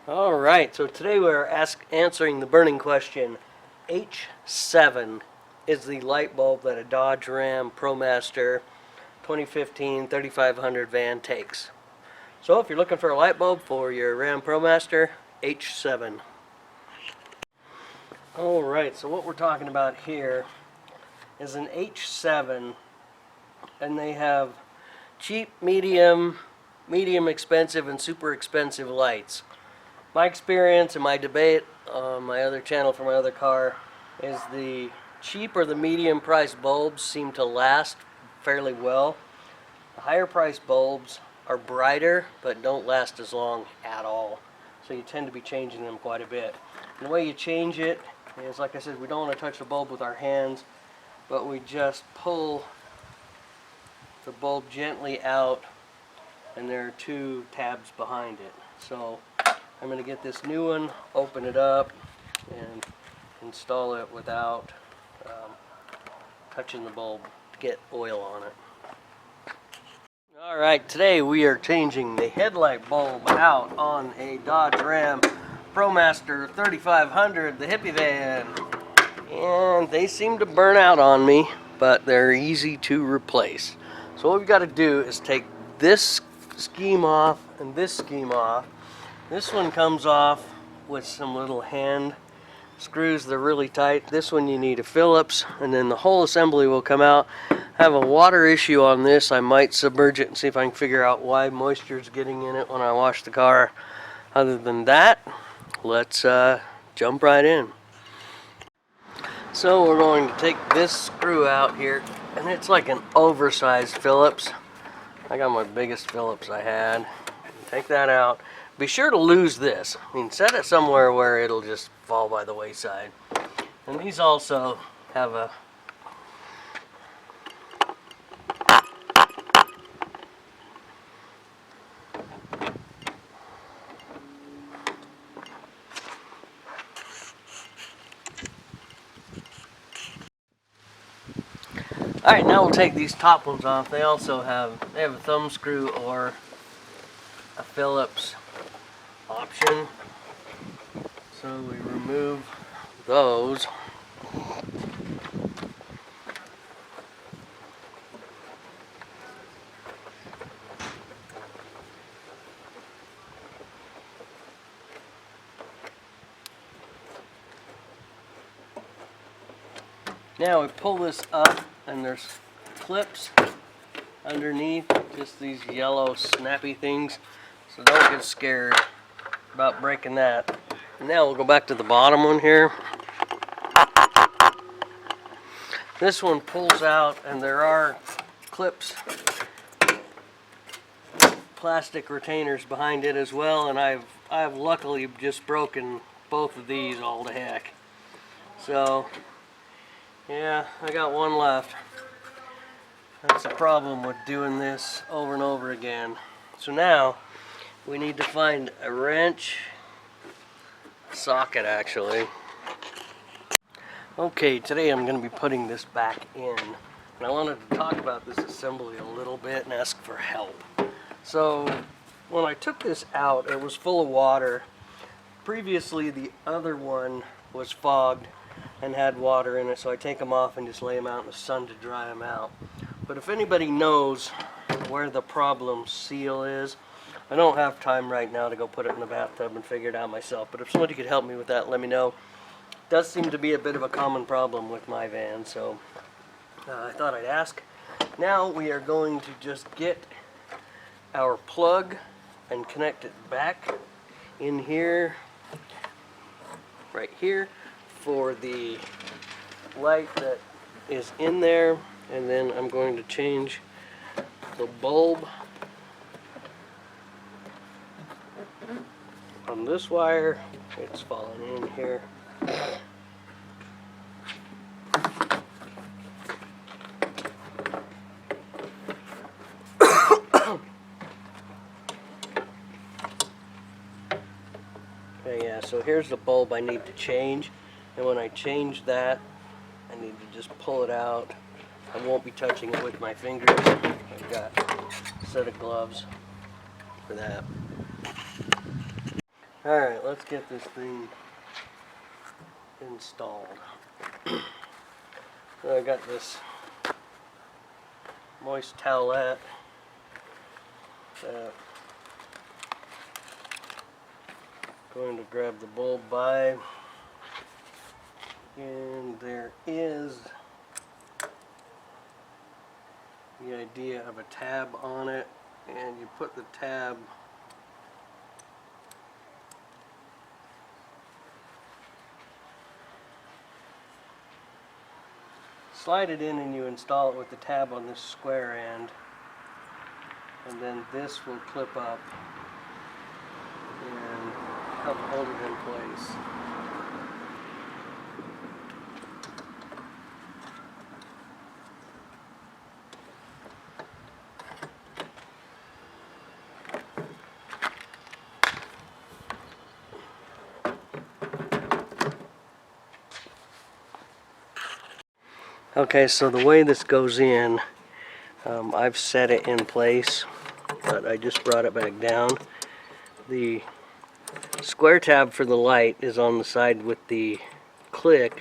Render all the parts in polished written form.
Alright, so today we're answering the burning question. H7 is the light bulb that a Dodge Ram Promaster 2015 3500 van takes. So if you're looking for a light bulb for your Ram Promaster, H7. Alright, so what we're talking about here is an H7, and they have cheap, medium expensive, and super expensive lights. My experience and my debate on my other channel for my other car is the cheap or the medium price bulbs seem to last fairly well. The higher price bulbs are brighter but don't last as long at all. So you tend to be changing them quite a bit. And the way you change it is, like I said, we don't want to touch the bulb with our hands, but we just pull the bulb gently out, and there are two tabs behind it. So I'm going to get this new one, open it up, and install it without touching the bulb to get oil on it. Alright, today we are changing the headlight bulb out on a Dodge Ram Promaster 3500, the hippie van. And they seem to burn out on me, but they're easy to replace. So what we've got to do is take this scheme off and this scheme off. This one comes off with some little hand screws. They're really tight. This one you need a Phillips, and then the whole assembly will come out. I have a water issue on this. I might submerge it and see if I can figure out why moisture is getting in it when I wash the car. Other than that, let's jump right in. So we're going to take this screw out here, and it's like an oversized Phillips. I got my biggest Phillips I had. Take that out. Be sure to lose this. I mean, set it somewhere where it'll just fall by the wayside. And these also have a Alright, now we'll take these top ones off. They also have a thumb screw or a Phillips option. So we remove those. Now we pull this up, and there's clips underneath, just these yellow snappy things, so don't get scared about breaking that. And now we'll go back to the bottom one here. This one pulls out, and there are clips, plastic retainers behind it as well, and I've luckily just broken both of these all to heck. So yeah, I got one left. That's the problem with doing this over and over again. So now we need to find a wrench, socket actually. Okay, today I'm going to be putting this back in, and I wanted to talk about this assembly a little bit and ask for help. So when I took this out, it was full of water. Previously the other one was fogged and had water in it, so I take them off and just lay them out in the sun to dry them out. But if anybody knows where the problem seal is, I don't have time right now to go put it in the bathtub and figure it out myself, but if somebody could help me with that, let me know. It does seem to be a bit of a common problem with my van, so I thought I'd ask. Now we are going to just get our plug and connect it back in here, right here, for the light that is in there, and then I'm going to change the bulb on this wire. It's falling in here. Okay, yeah, so here's the bulb I need to change. And when I change that, I need to just pull it out. I won't be touching it with my fingers. I've got a set of gloves for that. Alright, let's get this thing installed. So I got this moist towelette that I'm going to grab the bulb by, and there is the idea of a tab on it, and you put the tab slide it in and you install it with the tab on this square end, and then this will clip up and help hold it in place. Okay, so the way this goes in, I've set it in place, but I just brought it back down. The square tab for the light is on the side with the clip,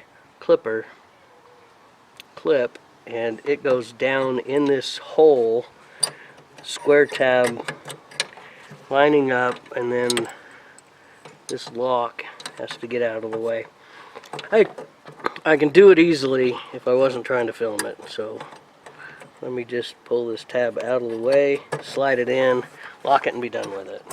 and it goes down in this hole, square tab lining up, and then this lock has to get out of the way. I can do it easily if I wasn't trying to film it, so let me just pull this tab out of the way, slide it in, lock it, and be done with it.